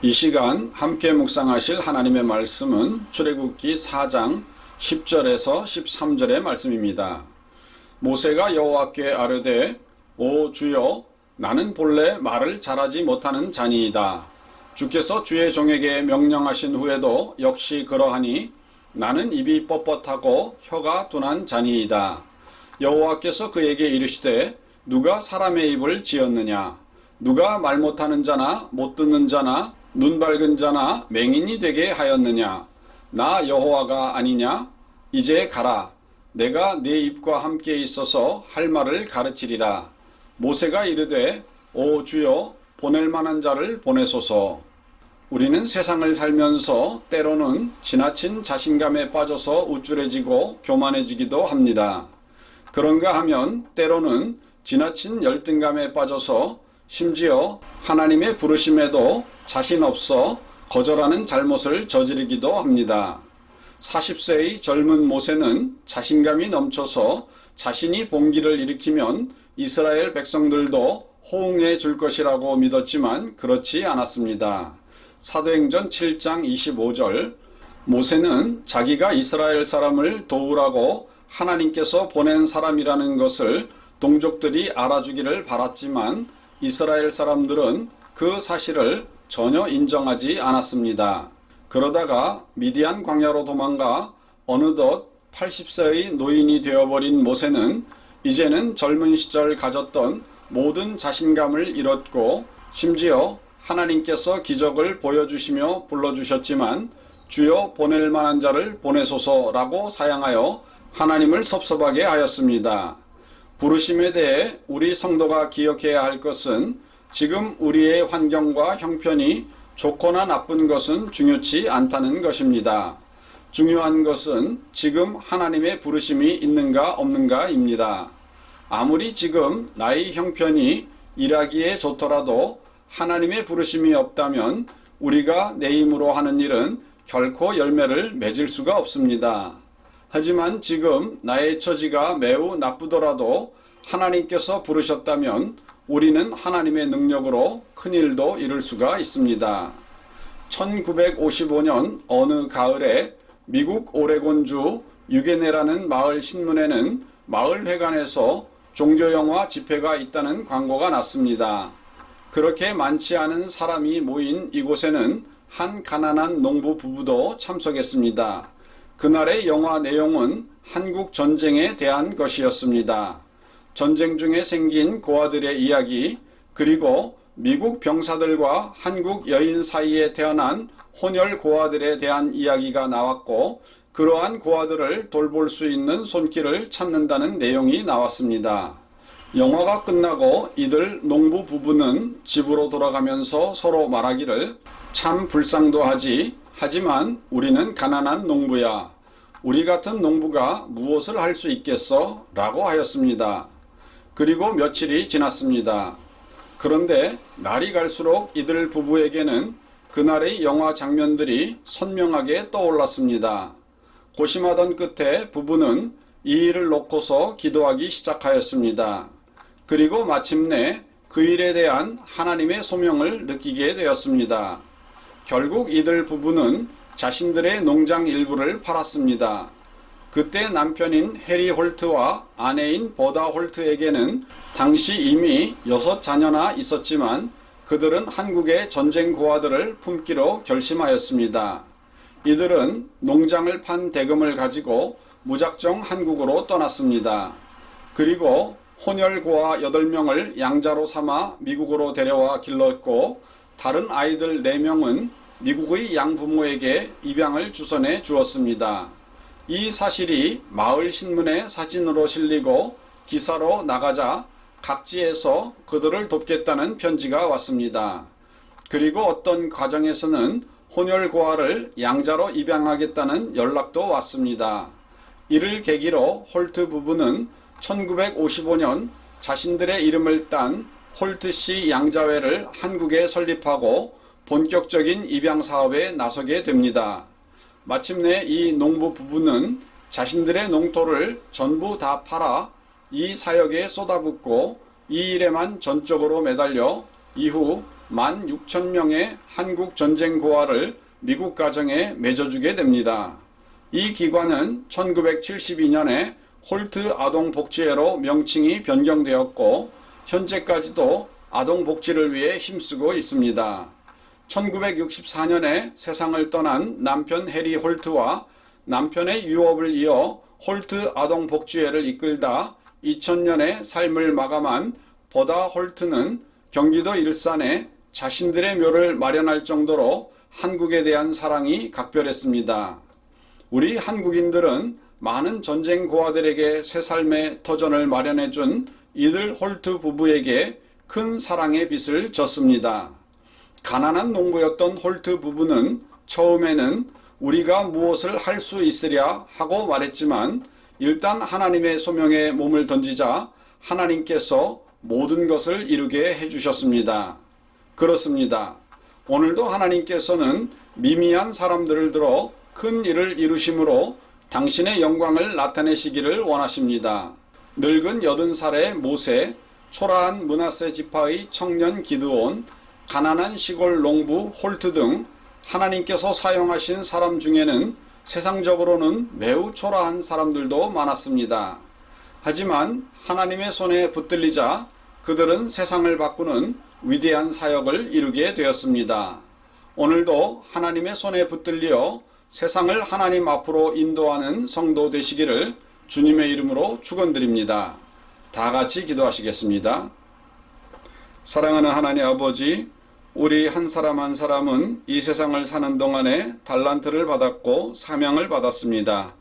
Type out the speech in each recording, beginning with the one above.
이 시간 함께 묵상하실 하나님의 말씀은 출애굽기 4장 10절에서 13절의 말씀입니다. 모세가 여호와께 아뢰되 오 주여 나는 본래 말을 잘하지 못하는 자니이다. 주께서 주의 종에게 명령하신 후에도 역시 그러하니 나는 입이 뻣뻣하고 혀가 둔한 자니이다. 여호와께서 그에게 이르시되 누가 사람의 입을 지었느냐? 누가 말 못하는 자나 못 듣는 자나 눈 밝은 자나 맹인이 되게 하였느냐? 나 여호와가 아니냐? 이제 가라. 내가 네 입과 함께 있어서 할 말을 가르치리라. 모세가 이르되 오 주여 보낼 만한 자를 보내소서. 우리는 세상을 살면서 때로는 지나친 자신감에 빠져서 우쭐해지고 교만해지기도 합니다. 그런가 하면 때로는 지나친 열등감에 빠져서 심지어 하나님의 부르심에도 자신 없어 거절하는 잘못을 저지르기도 합니다. 40세의 젊은 모세는 자신감이 넘쳐서 자신이 봉기를 일으키면 이스라엘 백성들도 호응해 줄 것이라고 믿었지만 그렇지 않았습니다. 사도행전 7장 25절 모세는 자기가 이스라엘 사람을 도우라고 하나님께서 보낸 사람이라는 것을 동족들이 알아주기를 바랐지만 이스라엘 사람들은 그 사실을 전혀 인정하지 않았습니다. 그러다가 미디안 광야로 도망가 어느덧 80세의 노인이 되어버린 모세는 이제는 젊은 시절 가졌던 모든 자신감을 잃었고 심지어 하나님께서 기적을 보여주시며 불러주셨지만 주여 보낼 만한 자를 보내소서라고 사양하여 하나님을 섭섭하게 하였습니다. 부르심에 대해 우리 성도가 기억해야 할 것은 지금 우리의 환경과 형편이 좋거나 나쁜 것은 중요치 않다는 것입니다. 중요한 것은 지금 하나님의 부르심이 있는가 없는가입니다. 아무리 지금 나의 형편이 일하기에 좋더라도 하나님의 부르심이 없다면 우리가 내 힘으로 하는 일은 결코 열매를 맺을 수가 없습니다. 하지만 지금 나의 처지가 매우 나쁘더라도 하나님께서 부르셨다면 우리는 하나님의 능력으로 큰 일도 이룰 수가 있습니다. 1955년 어느 가을에 미국 오레곤주 유게네라는 마을 신문에는 마을 회관에서 종교영화 집회가 있다는 광고가 났습니다. 그렇게 많지 않은 사람이 모인 이곳에는 한 가난한 농부 부부도 참석했습니다. 그날의 영화 내용은 한국 전쟁에 대한 것이었습니다. 전쟁 중에 생긴 고아들의 이야기, 그리고 미국 병사들과 한국 여인 사이에 태어난 혼혈 고아들에 대한 이야기가 나왔고 그러한 고아들을 돌볼 수 있는 손길을 찾는다는 내용이 나왔습니다. 영화가 끝나고 이들 농부 부부는 집으로 돌아가면서 서로 말하기를 참 불쌍도 하지. 하지만 우리는 가난한 농부야. 우리 같은 농부가 무엇을 할 수 있겠어? 라고 하였습니다. 그리고 며칠이 지났습니다. 그런데 날이 갈수록 이들 부부에게는 그날의 영화 장면들이 선명하게 떠올랐습니다. 고심하던 끝에 부부는 이 일을 놓고서 기도하기 시작하였습니다. 그리고 마침내 그 일에 대한 하나님의 소명을 느끼게 되었습니다. 결국 이들 부부는 자신들의 농장 일부를 팔았습니다. 그때 남편인 해리 홀트와 아내인 버다 홀트에게는 당시 이미 6자녀나 있었지만 그들은 한국의 전쟁 고아들을 품기로 결심하였습니다. 이들은 농장을 판 대금을 가지고 무작정 한국으로 떠났습니다. 그리고 혼혈 고아 8명을 양자로 삼아 미국으로 데려와 길렀고 다른 아이들 4명은 미국의 양부모에게 입양을 주선해 주었습니다. 이 사실이 마을 신문에 사진으로 실리고 기사로 나가자 각지에서 그들을 돕겠다는 편지가 왔습니다. 그리고 어떤 가정에서는 혼혈 고아를 양자로 입양하겠다는 연락도 왔습니다. 이를 계기로 홀트 부부는 1955년 자신들의 이름을 딴 홀트씨 양자회를 한국에 설립하고 본격적인 입양 사업에 나서게 됩니다. 마침내 이 농부 부부는 자신들의 농토를 전부 다 팔아 이 사역에 쏟아붓고 이 일에만 전적으로 매달려 이후 16,000명의 한국 전쟁 고아를 미국 가정에 맺어주게 됩니다. 이 기관은 1972년에 홀트 아동복지회로 명칭이 변경되었고 현재까지도 아동복지를 위해 힘쓰고 있습니다. 1964년에 세상을 떠난 남편 해리 홀트와 남편의 유업을 이어 홀트 아동복지회를 이끌다 2000년에 삶을 마감한 버다 홀트는 경기도 일산에 자신들의 묘를 마련할 정도로 한국에 대한 사랑이 각별했습니다. 우리 한국인들은 많은 전쟁 고아들에게 새 삶의 터전을 마련해준 이들 홀트 부부에게 큰 사랑의 빚을 졌습니다. 가난한 농부였던 홀트 부부는 처음에는 우리가 무엇을 할 수 있으랴 하고 말했지만 일단 하나님의 소명에 몸을 던지자 하나님께서 모든 것을 이루게 해주셨습니다. 그렇습니다. 오늘도 하나님께서는 미미한 사람들을 들어 큰 일을 이루심으로 당신의 영광을 나타내시기를 원하십니다. 늙은 80살의 모세, 초라한 므낫세 지파의 청년 기드온, 가난한 시골 농부 홀트 등 하나님께서 사용하신 사람 중에는 세상적으로는 매우 초라한 사람들도 많았습니다. 하지만 하나님의 손에 붙들리자 그들은 세상을 바꾸는 위대한 사역을 이루게 되었습니다. 오늘도 하나님의 손에 붙들려 세상을 하나님 앞으로 인도하는 성도 되시기를 주님의 이름으로 축원드립니다. 다 같이 기도하시겠습니다. 사랑하는 하나님 아버지, 우리 한 사람 한 사람은 이 세상을 사는 동안에 달란트를 받았고 사명을 받았습니다.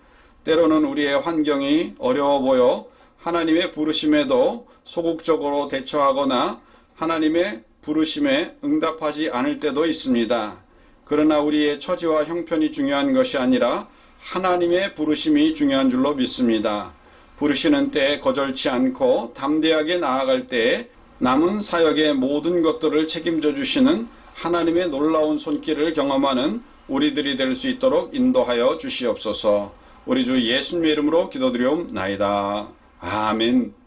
때로는 우리의 환경이 어려워 보여 하나님의 부르심에도 소극적으로 대처하거나 하나님의 부르심에 응답하지 않을 때도 있습니다. 그러나 우리의 처지와 형편이 중요한 것이 아니라 하나님의 부르심이 중요한 줄로 믿습니다. 부르시는 때에 거절치 않고 담대하게 나아갈 때에 남은 사역의 모든 것들을 책임져 주시는 하나님의 놀라운 손길을 경험하는 우리들이 될 수 있도록 인도하여 주시옵소서. 우리 주 예수님의 이름으로 기도드리옵나이다. 아멘.